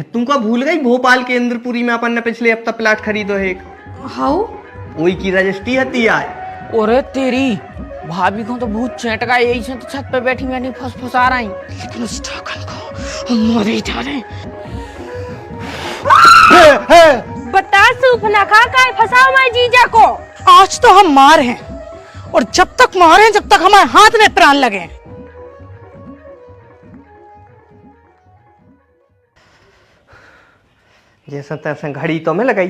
तुमको भूल गई भोपाल के इंद्रपुरी में अपन ने पिछले हफ्ता प्लाट खरीदो है एक। हाउ? वही की रजिस्ट्री हती आज। ओरे तेरी भाभी को तो भूत चैट का, यही से तो छत पे बैठी मैंने फुसफुसा रही। लेकिन उस ढाकन को हम मारे ही जा रहे। बता सूफना खा काय फंसाओ मैं जीजा को। आज तो हम मार हैं और जब तक मारे जब तक हमारे हाथ में प्राण लगे। जैसा तैसा घड़ी तो मैं लगाई,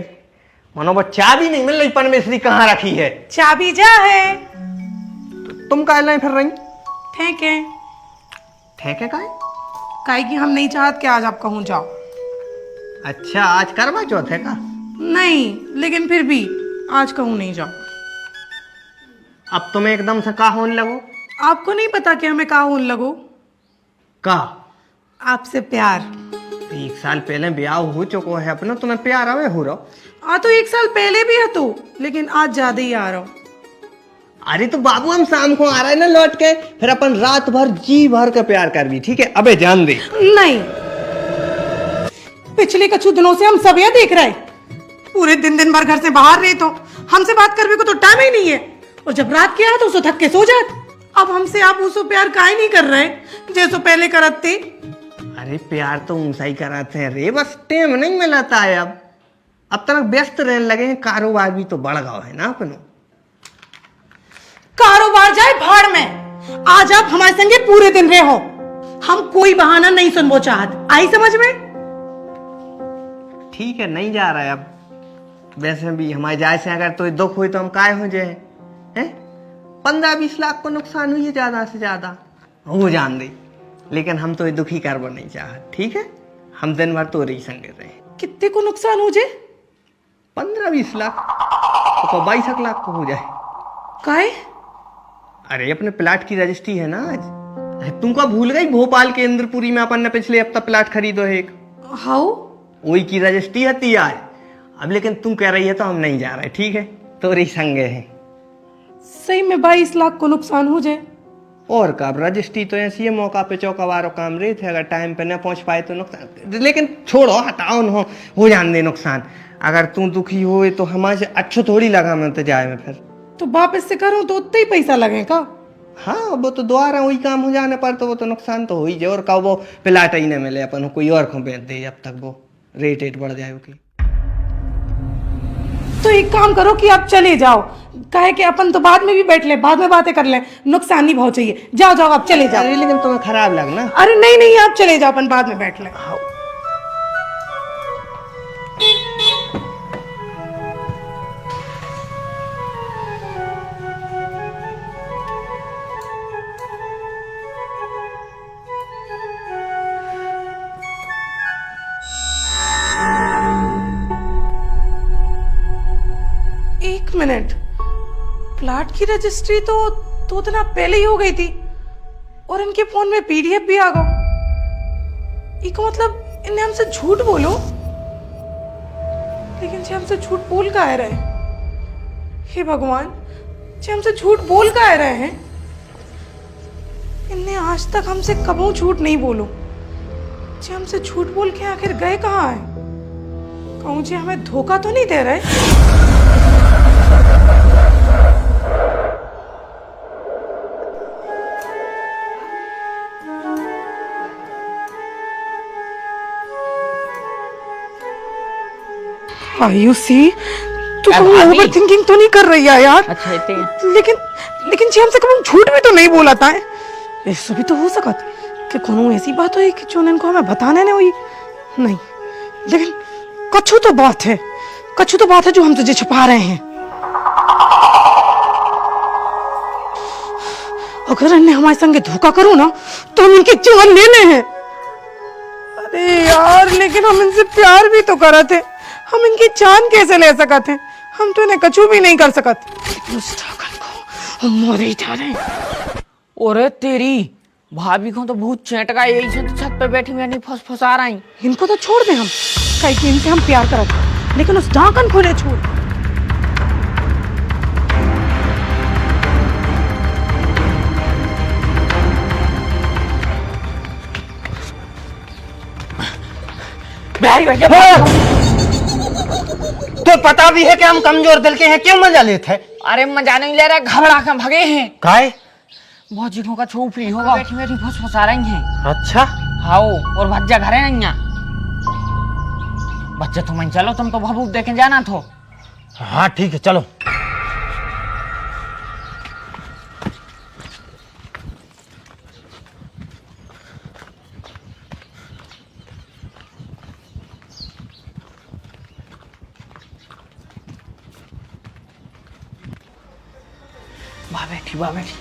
मानो वो चाबी नहीं मिल रही, परमेश्वरी कहाँ रखी है? चाबी जा है। तो तुम काहे लाए फिर रही? ठेके ठेके काहे? काहे कि हम नहीं चाहत कि आज आप कहूँ जाओ। अच्छा, आज करवा चौथ है का? नहीं, लेकिन फिर भी आज कहूँ नहीं जाओ। अब तुम्हें एकदम से का होने लगो? आपको नहीं पता कि हमें का होने लगो? का? आपसे प्यार। 1 साल पहले ब्याह हो चुको है अपना, तुम्हें प्यार आवे हो रहा? तो 1 साल पहले भी है तो, लेकिन आज ज्यादा ही आ रहा हूँ। अरे तो बाबू हम शाम को आ रहे हैं ना लौट के, फिर अपन रात भर जी भर का प्यार कर भी, ठीक है? अबे जान दे। नहीं, पिछले कुछ दिनों से हम सब यह देख रहे हैं, पूरे दिन भर घर से बाहर रहे तो हमसे बात करने को तो टाइम ही नहीं है, और जब रात के आया तो उसको थक के सो जात। अब हमसे आप उसको प्यार काहे नहीं कर रहे जैसो पहले करत थे? अरे प्यार तो ऊंचा ही कराते हैं रे, बस टाइम नहीं मिलता है। अब तक व्यस्त रहने लगे हैं, कारोबार भी तो बढ़ गया है ना अपनो। कारोबार जाए भाड़ में, आज आप हमारे संगे पूरे दिन रहे हो, हम कोई बहाना नहीं सुनबो चाहत। आई समझ में? ठीक है, नहीं जा रहा है अब। वैसे भी हमारे जाए से अगर तो दुख हुई तो हम काय हो जाए हैं? 15-20 लाख को नुकसान हुई है ज्यादा से ज्यादा, हो जान दे। लेकिन हम तो ये दुखी करवा नहीं चाहत, ठीक है? हम दिन भर तो रही संगे रहे। कितने को नुकसान हो जाए? 15-20 लाख तो 22 लाख को हो जाए। काहे? अरे अपने प्लाट की रजिस्ट्री है ना आज। तुमको भूल गई भोपाल के इंद्रपुरी में अपन ने पिछले हफ्ता प्लाट खरीदो है एक। हाउ? वही की रजिस्ट्री हती आज। अब लेकिन तुम कह रही है तो हम नहीं जा रहे, ठीक है? तो रही संगे हैं। सही में 22 लाख को नुकसान हो जाए? और कब रजिस्ट्री तो ऐसी है, मौका पे चौकावारो काम रहे थे, अगर टाइम पे न पहुंच पाए तो नुकसान। लेकिन छोड़ो, हटाओ न, हो जान दे नुकसान। अगर तू दुखी हो तो हमारे से अच्छो थोड़ी लगा मैं तो जाए में फिर। तो वापस से करूं तो उतना ही पैसा लगेगा? हाँ, वो तो दोबारा वही काम हो जाने पर तो वो तो नुकसान तो हो ही जाए। और कब वो प्लाट ही न मिले अपन कोई और को बेच दे, जब तक वो रेट बढ़ जाए उसकी। तो एक काम करो कि आप चले जाओ, काहे कि अपन तो बाद में भी बैठ ले, बाद में बातें कर ले, नुकसान नहीं बहुत चाहिए। जाओ जाओ, आप चले जाओ। अरे लेकिन तुम्हें खराब लगना। अरे नहीं नहीं, आप चले जाओ, अपन बाद में बैठ ले। एक मिनट, प्लाट की रजिस्ट्री तो 2 दिन पहले ही हो गई थी, और इनके फोन में पीडीएफ भी आ गया। इसका मतलब इन्हें हमसे झूठ बोलो, लेकिन जे हमसे झूठ बोल का आ रहे हैं? हे भगवान, जे हमसे झूठ बोल का आ रहे हैं? इन्हें आज तक हमसे कबू झूठ नहीं बोलो। जे हमसे झूठ बोल के आखिर गए कहाँ है? कहूँ जे हमें धोखा तो नहीं दे रहे? You see, तू ओवर थिंकिंग तो नहीं कर रही है यार? अच्छा इतने लेकिन जी हमसे कभी झूठ भी तो नहीं बोला था। ऐसा भी तो हो सकता कि कोनो ऐसी बात हुई कि जो इनको हमें बताने नहीं हुई। नहीं, लेकिन कछु तो बात है जो हम तुझे छुपा रहे हैं। अगर इन्हें हमारे संगे धोखा करो ना तो हम इनकी जान लेने हैं। अरे यार, लेकिन हम इनसे प्यार भी तो करा थे, हम इनकी जान कैसे ले सकते हैं? हम तो इन्हें कछु भी नहीं कर सकते। उस ढाकन को हम मारे ही जा रहे हैं। ओरे तेरी भाभी को तो भूत चैट का, यही से तो छत पे बैठी मैंने फुसफुसा रही। इनको तो छोड़ दे हम, कहीं कि इनसे हम प्यार करते, लेकिन उस ढाकन को ले छोड़। बिहारी भैया तो पता भी है कि हम कमजोर दिल के हैं, क्यों मजा लेते हैं? अरे मजा नहीं ले रहा, घबरा कर भगे हैं। काय? बहुत जिनों का छोपड़ी होगा, बैठी बैठी फुसफुसा रही हैं। अच्छा हाँ और भज्जा घर है नहीं बच्चा, तुम ही चलो, तुम तो भभूत देखे जाना तो। हाँ ठीक है चलो। वाह बैठी वाह बैठी।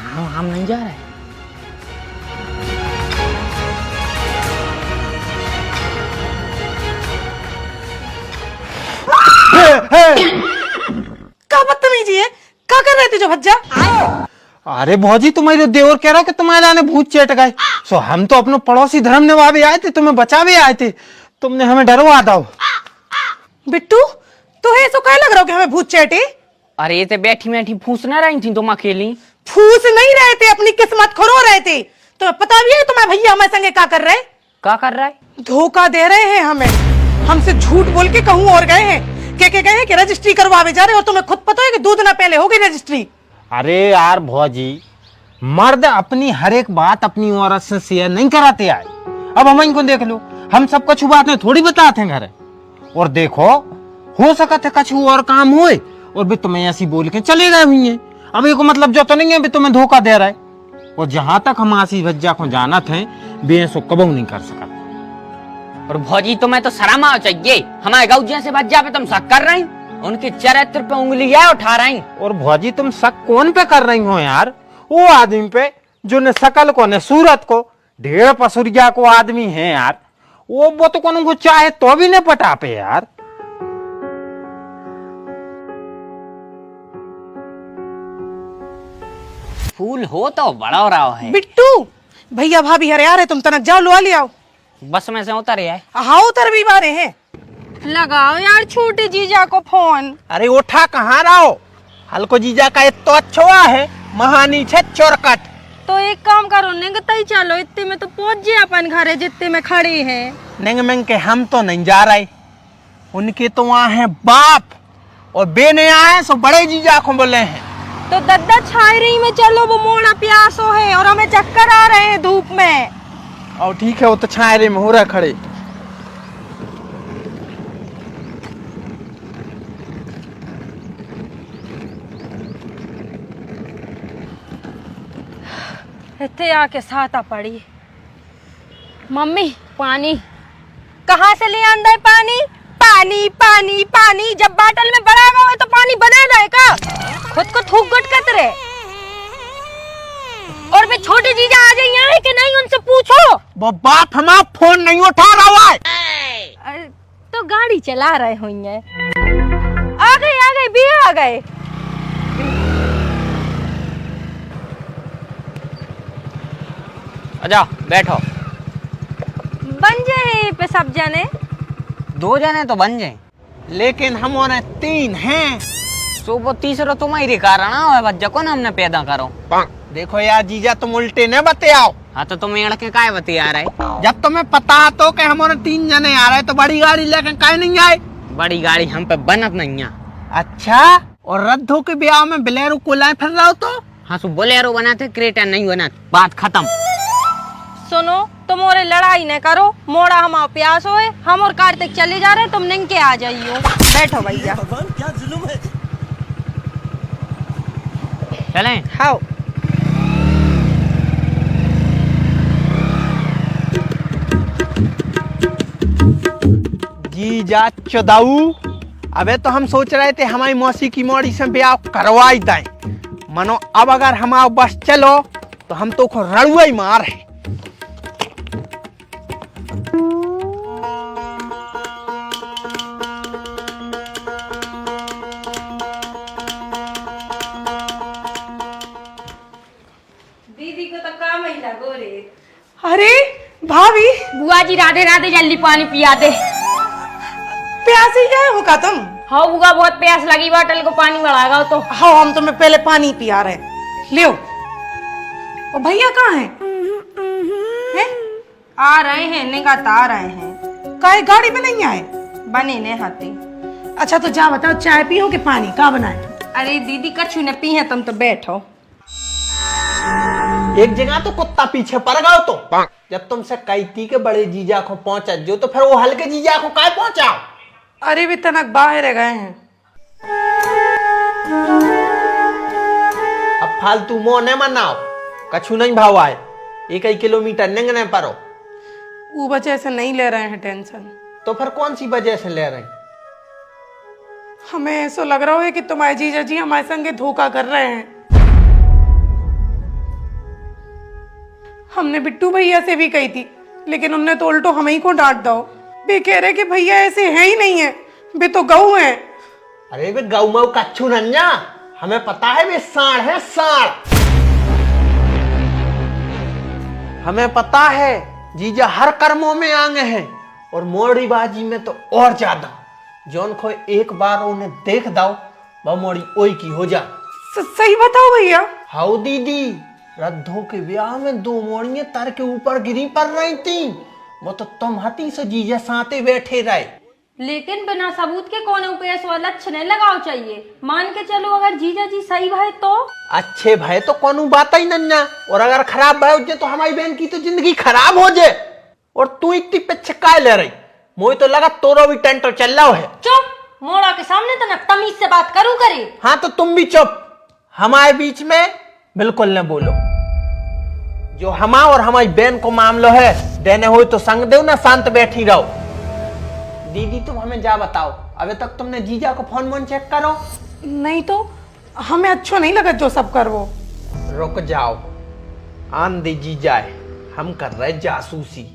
हाँ हम नहीं जा रहे। क्या बदतमीजी है, क्या कर रहे थे जो भज्जा? अरे भौजी तुम्हारे देवर कह रहा कि तुम्हारे आने भूत चेट गए। सो हम तो अपने पड़ोसी धर्म निभावे आए थे, तुम्हें बचावे आए थे, तुमने हमें डरवा दो। बिट्टू तो है सो कह लग रहा हो कि हमें भूत चेटे? अरे ये तो बैठी बैठी फूस ना रही थी तुम अकेली। फूस नहीं रहे थे, अपनी किस्मत खरो रहे थे। तुम्हें पता भी है तुम्हारे भैया हमारे संगे क्या कर रहे? क्या कर रहा है? धोखा दे रहे हैं हमें, हमसे झूठ बोल के कहूँ और गए हैं। के गए हैं कि रजिस्ट्री करवावे जा रहे, और तुम्हें खुद पता है कि 2 दिन पहले हो गई रजिस्ट्री। अरे यार भौजी, मर्द अपनी हर एक बात अपनी औरत से शेयर नहीं कराते आए। अब हम इनको देख लो, हम सब कछु बातें थोड़ी बताते हैं घर। और देखो हो सका थे कछु और काम हुए और भी तुम्हें ऐसी बोल के चले गए हुई है। अब ये को मतलब जो तो नहीं है भी तुम्हें धोखा दे रहा है। और जहां तक हम आशीष भज्जा को जाना थे, बेसो कबू नहीं कर सका। और भौजी तुम्हें तो शर्म आओ चाहिए, हमारे गौजिया से भज्जा पे तुम शक कर रही, उनके चरित्र पे उंगलियां उठा रही। और भौजी तुम शक कौन पे कर रही हो यार? वो आदमी पे जो न शकल को न सूरत को, ढेर पसुरिया को आदमी है यार। वो तो कौन को चाहे तो भी न पटा पे यार। फूल हो तो बड़ा हो रहा है। बिट्टू भैया भाभी हरे आ रहे, तुम तनक जाओ लो ले आओ। बस में से उतरे है। हाँ उतर भी बारे हैं। लगाओ यार छोटे जीजा को फोन। अरे उठा कहाँ रहो, हल्को जीजा का तो अच्छा है, महानी छे चोरकट। तो एक काम करो, निंगता ही चलो, इतने में तो पहुंच जाए अपन घरे जितने में खड़े हैं। निंग मिंग के हम तो नहीं जा रहे, उनके तो वहाँ है बाप, और बेने आए सो बड़े जीजा को बोले हैं। तो दद्दा छायरी में चलो, वो मोड़ा प्यासो है और हमें चक्कर आ रहे हैं धूप में। और ठीक है, वो तो छायरे में हो रहा खड़े। इतने आके साता पड़ी। मम्मी पानी कहाँ से ले आंदा है? पानी पानी पानी पानी, जब बाटल में बड़ा हुआ तो पानी बना रहेगा, खुद को थूक गुट कतरे। और वे छोटे जीजा आ जाए यहाँ कि नहीं, उनसे पूछो। वो बाप हमारा फोन नहीं उठा रहा है। अरे तो गाड़ी चला रहे होंगे। आ गए भी आ गए। अच्छा बैठो। बन जाए पे सब जने। 2 जने तो बन जाए, लेकिन हम और 3 हैं। तो वो तीसरा तुम्हारी कारण है बच्चा को हमने पैदा करो। देखो यार जीजा, तुम उल्टे न बतियाओ। हाँ तो तुम एड़ के काय बतिया रहे? जब तुम्हें पता तो कि हमारे 3 जने आ रहे, तो बड़ी गाड़ी लेकर काहे नहीं आए? बड़ी गाड़ी हम पे बनत नहीं है। अच्छा, और रद्दों के ब्याह में बिलेरो को लाए फिर रहा हो तो? हाँ सो बोलेरो बनाते, क्रेटा नहीं बना, बात खत्म। सुनो, तुम और लड़ाई न करो, मोड़ा हम प्यास होए, हम और कार्तिक चले जा रहे, तुम निंग के आ जाइयो। बैठो भैया। चलें? हाँ जीजा चौदाऊ, अबे तो हम सोच रहे थे हमारी मौसी की मोड़ी से ब्याह करवाई दें, मनो अब अगर हम आओ बस चलो तो हम तो रड़ुआ ही मार है। दीदी को तो काम ही लगो रे। अरे भाभी, बुआ जी राधे राधे, जल्दी पानी पिया दे। प्यासी क्या होगा तुम? हाँ बुआ, बहुत प्यास लगी, बोतल को पानी बढ़ागा तो। हाँ हम तुम्हें पहले पानी पिया रहे, लियो। और भैया कहाँ हैं? हैं? आ रहे हैं, निगाह रहे हैं। काहे गाड़ी में नहीं आए? बने ने हाथी। अच्छा तो जा बताओ, चाय पियो कि पानी का बनाए? अरे दीदी कछु न पी है, तुम तो बैठो। एक जगह तो कुत्ता पीछे पड़ गया तो जब तुमसे कहती के बड़े जीजा को पहुंचा जो तो फिर वो हल्के जीजा को काय पहुंचाओ? अरे भी तनक बाहर गए हैं। अब फालतू मोह न मनाओ, कछु नहीं भाव आए, 1 किलोमीटर निंगने परो। वो वजह से नहीं ले रहे हैं टेंशन। तो फिर कौन सी वजह से ले रही? हमें ऐसा लग रहा है कि तुम्हारे जीजा जी हमारे संगे धोखा कर रहे हैं। हमने बिट्टू भैया से भी कही थी, लेकिन उनने तो उल्टो हमें ही को डांट दो। वे कह रहे कि भैया ऐसे है ही नहीं है, वे तो गऊ हैं। अरे वे गऊ मऊ कच्छु नन्या, हमें पता है वे सांड है, सांड। हमें पता है जीजा हर कर्मों में आगे हैं और मोड़ीबाजी में तो और ज्यादा। जौन को एक बार उन्हें देख दाओ वह मोड़ी ओई की हो जा। सही बताओ भैया। हाउ दीदी, रद्धों के ब्याह में 2 मोड़ियां तर के ऊपर गिरी पड़ रही थी, वो तो तुम हती से जीजा साथे बैठे रहे। लेकिन बिना सबूत के कौन ऊपर सो लक्षण लगाओ चाहिए। मान के चलो अगर जीजा जी सही भाई तो अच्छे भाई तो कौन बात ही नन्या, और अगर खराब भाई हो जाए तो हमारी बहन की तो जिंदगी खराब हो जाए। और तू इतनी पीछे काय ले रही? मुझे तो लगा तोरो भी टेंटर चल रहा है। चुप, मोड़ा के सामने तो न तमीज से बात करूं करे। हाँ तो तुम भी चुप, हमारे बीच में बिल्कुल न बोलो। जो हमा और हमारी बहन को मामलो है, देने हो तो संग दो ना, शांत बैठी रहो। दीदी तुम हमें जा बताओ, अभी तक तुमने जीजा को फोन चेक करो? नहीं तो हमें अच्छा नहीं लगा जो सब कर वो। रुक जाओ, आन दे जीजा है, हम कर रहे जासूसी।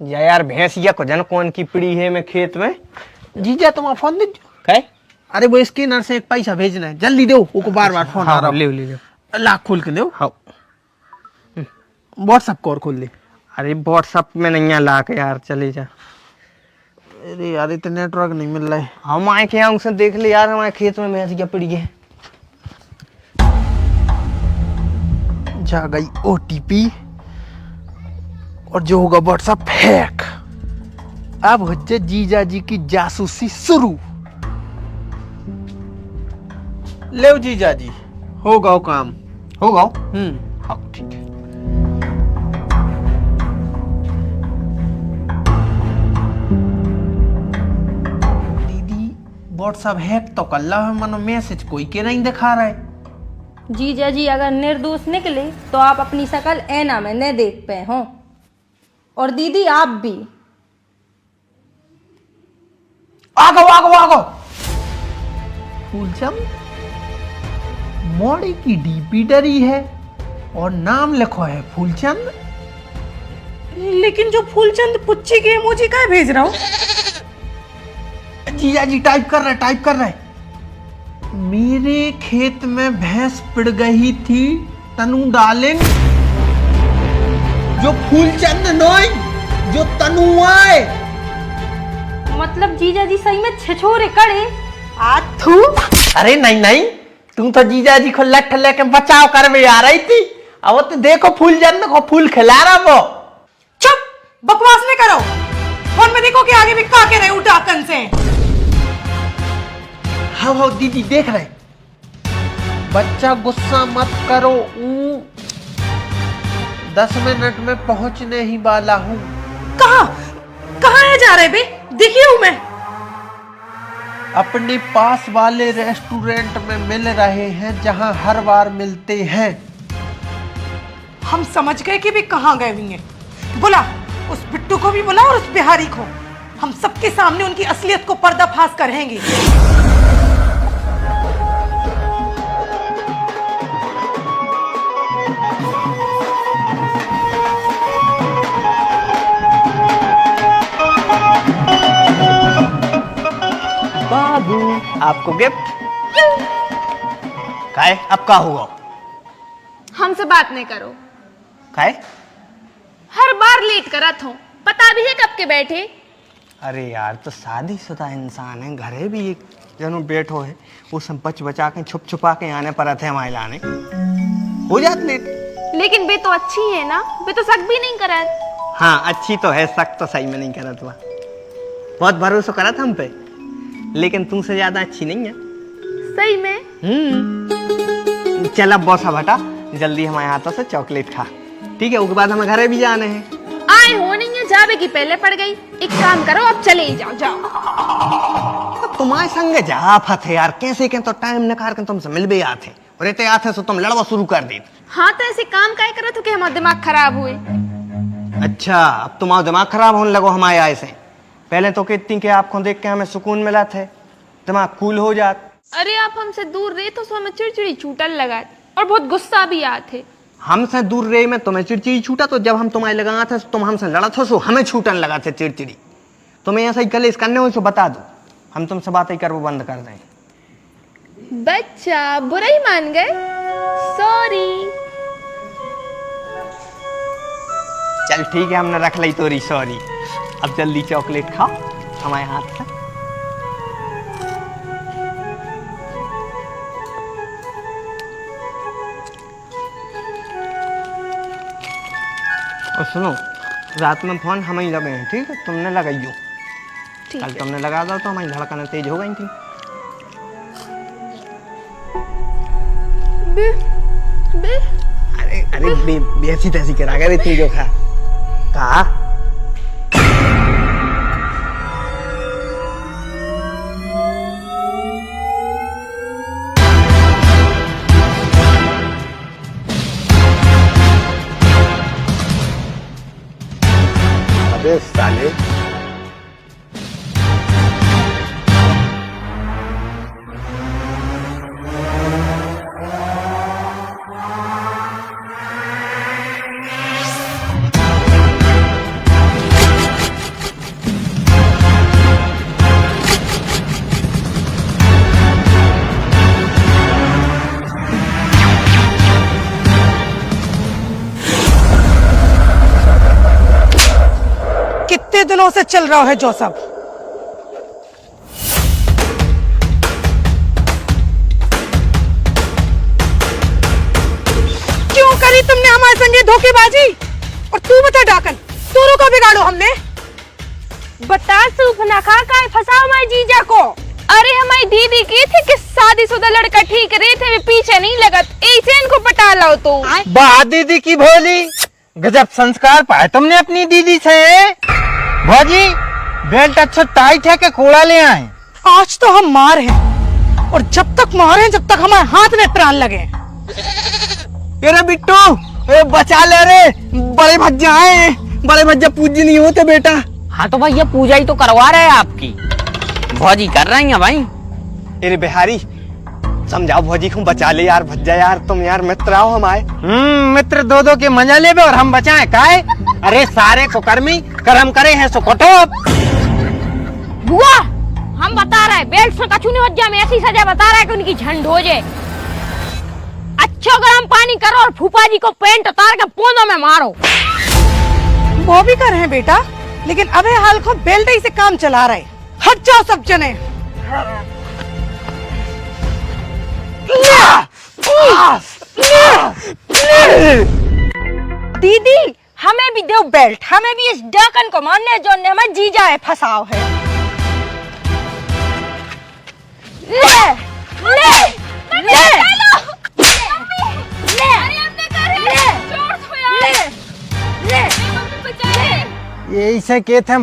यार भैंसिया को जन कौन की पड़ी है मैं खेत में। जीजा तुम फोन दे। अरे वो स्कैनर से एक पैसा भेजना है, जल्दी दो, वो बार बार फोन आ रहा है। ले लाख खोल के दो। हाँ व्हाट्सएप को और खोल दे। अरे व्हाट्सएप में नहीं लाख यार, चले जा। अरे यार इतना नेटवर्क नहीं मिल रहा है। हम आए के यहाँ देख ले यार, हमारे खेत में भैंसिया पड़ी है। जा गई ओटीपी और जो होगा व्हाट्सएप हैक। अब हो जाए जीजा जी की जासूसी शुरू। ले जीजा जी, होगा काम, होगा। हाँ ठीक है। दीदी व्हाट्सएप हैक तो कर ला है, मनो मैसेज कोई के नहीं दिखा रहा है। जीजा जी अगर निर्दोष निकले तो आप अपनी शकल ऐना में न देख पे हो, और दीदी आप भी। आगो आगो आगो। फूलचंद मोड़ी की डीपी डरी है और नाम लिखो है फूलचंद। लेकिन जो फूलचंद पुच्ची के इमोजी का भेज रहा हूँ। जीजा जी टाइप कर रहे। मेरे खेत में भैंस पिड़ गई थी, तनु डालिंग। जो फूलचंद नोई, जो तनु आए। मतलब जीजा जी सही में छिछोरे करे। आथू। अरे नहीं, तुम तो जीजा जी को लठ लेके बचाव कर में आ रही थी। अब तो देखो फूलचंद को फूल खिला रहा वो। चुप, बकवास नहीं करो। फोन में देखो कि आगे भी का के रहे उठाकन से। हाँ दीदी देख रहे। बच्चा गुस्सा मत करो, 10 मिनट में पहुंचने ही वाला हूँ। कहाँ है जा रहे बे? दिखी हूँ मैं। अपने पास वाले रेस्टोरेंट में मिल रहे हैं जहां हर बार मिलते हैं। हम समझ गए कि वे कहाँ गए हुए हैं। बुला, उस बिट्टू को भी बुला और उस बिहारी को। हम सबके सामने उनकी असलियत को पर्दाफाश करेंगे। बाबू आपको गिफ्ट। काय अब का हुआ? हमसे बात नहीं करो। काय? हर बार लेट करत हो, पता भी है कब के बैठे। अरे यार तो शादीशुदा इंसान है, घरे भी एक जनू बैठो है, वो सब बचा के छुपा के आने पर थे हमारे लाने हो जात लेट। लेकिन वे तो अच्छी है ना, वे तो शक भी नहीं करा। हाँ अच्छी तो है, शक तो सही में नहीं करा तुआ, बहुत भरोसा करा था हम पे, लेकिन तुमसे ज्यादा अच्छी नहीं है। सही में? चल अब बौसा बेटा, जल्दी हमारे हाथों से चॉकलेट खा, ठीक है? उसके बाद हमें घरे भी जाने हैं। आए हो नहीं है, जावे की पहले पड़ गई। एक काम करो, अब चले ही जाओ। जाओ तुम्हारे संग जा फते यार, कैसे के तो टाइम निकाल के तुमसे मिल भी आते, और इतने आते सो तुम लड़वा शुरू कर दी। हाँ तो ऐसे काम काय करो तो कि हमारा दिमाग खराब हुए। अच्छा अब तुम्हारा दिमाग खराब होने लगो हमारे आए से, पहले तो कहती कि आपको देख के हमें सुकून मिला थे, दिमाग कूल हो जात। अरे आप हमसे दूर रहे तो हमें चिड़चिड़ी छूटल लगा और बहुत गुस्सा भी आते। हमसे दूर रहे में तुम्हें चिड़चिड़ी छूटा, तो जब हम तुम्हारे लगा थे तुम हमसे लड़ा था सो हमें छूटन लगा थे चिड़चिड़ी। तुम्हें ऐसा ही कलेश करने हो सो बता दो, हम तुमसे बातें कर वो बंद कर दें। बच्चा बुरा ही मान गए, सॉरी। चल ठीक है, हमने रख ली तोरी सॉरी। अब जल्दी चॉकलेट खाओ हमारे हाथ से। और सुनो, रात में फोन हम ही लगे हैं, ठीक है? तुमने लगाइयो, कल तुमने लगा दो तो हमारी धड़कन तेज हो गई थी। अरे अरे बेसी तैसी करा कर इतनी जो खा कहा। अबे साले, कितने दिनों से चल रहा है जो सब? क्यों करी तुमने हमारे संगे धोखेबाजी? और तू बता डाकन, दोनों को बिगाड़ो हमने। बता सूफना खा का फंसा हमारे जीजा को। अरे हमारी दीदी की थी कि शादीशुदा लड़का ठीक रहे थे, वे पीछे नहीं लगत, ऐसे इनको पटा लो। तो वाह दीदी की भोली, गजब संस्कार पाए तुमने अपनी दीदी से। भौजी बेल्ट अच्छा टाइट है कि कोड़ा ले आए? आज तो हम मार हैं, और जब तक मारे जब तक हमारे हाथ में प्राण लगे। अरे बिट्टू, अरे बचा ले रे, बड़े भज्जा आए, बड़े भज्जा पूजी नहीं होते बेटा। हाँ तो भाई ये पूजा ही तो करवा रहे हैं आपकी, भौजी कर रही हैं भाई। अरे बिहारी समझाओ भौजी को, बचा ले यार भज्जा यार, तुम यार मित्र आओ हमारे। मित्र दो दो के मजा ले और हम बचाए काहे? अरे सारे कुकर्मी कर्म करे हैं सो कटो। बुआ हम बता रहे बेल्ट से कछु नहीं हो जाए, में ऐसी सजा बता रहा है कि उनकी झंड हो जाए। अच्छा गर्म पानी करो और फूफा जी को पेंट उतार के पोंदों में मारो। वो भी कर रहे हैं बेटा, लेकिन अबे हाल को बेल्ट ही से काम चला रहे। हट जाओ सब जने। दीदी हमें भी दो बेल्ट, हमें भी इस डाकन को मारने जो ने हमें जीजा है फसाव है। ले ले ले ले ले ये इसे कहते हैं